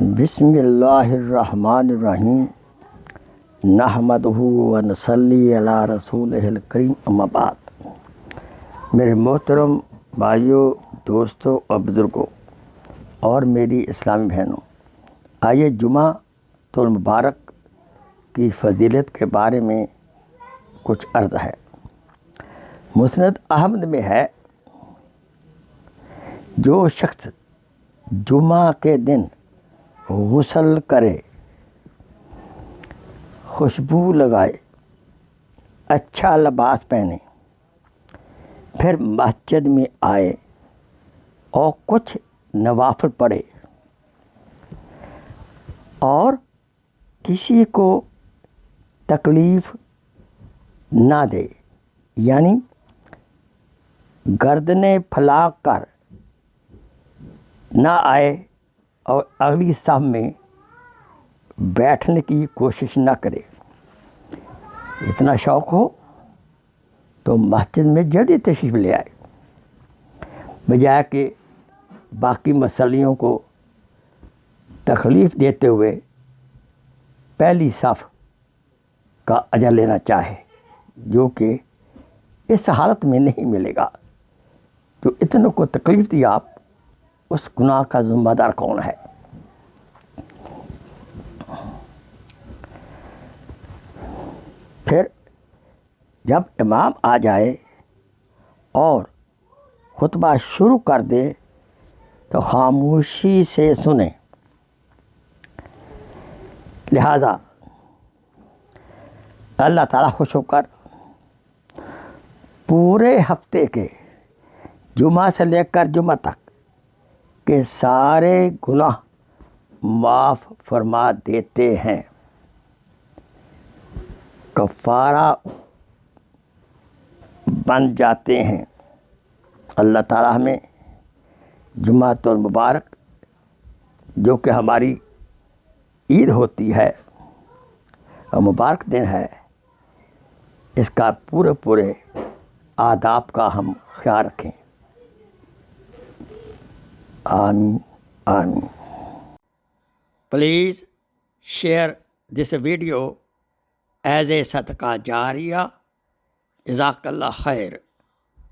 بسم اللہ الرحمن الرحیم نحمدہ و نصلی علی رسولہ الکریم اما بعد۔ میرے محترم بھائیوں، دوستوں اور بزرگوں اور میری اسلامی بہنوں، آئیے جمعہ المبارک کی فضیلت کے بارے میں کچھ عرض ہے۔ مسند احمد میں ہے، جو شخص جمعہ کے دن غسل کرے، خوشبو لگائے، اچھا لباس پہنے، پھر مسجد میں آئے اور کچھ نوافل پڑھے اور کسی کو تکلیف نہ دے، یعنی گردنیں پھیلا کر نہ آئے اور اگلی صف میں بیٹھنے کی کوشش نہ کرے، اتنا شوق ہو تو مسجد میں جلدی تشریف لے آئے، بجائے کہ باقی مصلیوں کو تکلیف دیتے ہوئے پہلی صف کا اجر لینا چاہے، جو کہ اس حالت میں نہیں ملے گا۔ جو اتنوں کو تکلیف دی، آپ اس گناہ کا ذمہ دار کون ہے؟ پھر جب امام آ جائے اور خطبہ شروع کر دے تو خاموشی سے سنیں۔ لہذا اللہ تعالیٰ خوش ہو کر پورے ہفتے کے جمعہ سے لے کر جمعہ تک کے سارے گناہ معاف فرما دیتے ہیں، کفارہ بن جاتے ہیں۔ اللہ تعالیٰ ہمیں جمعہ المبارک، جو کہ ہماری عید ہوتی ہے اور مبارک دن ہے، اس کا پورے آداب کا ہم خیال رکھیں۔ آمین آمین۔ Please share this video as a صدقہ جاریہ۔ جزاک اللہ خیر۔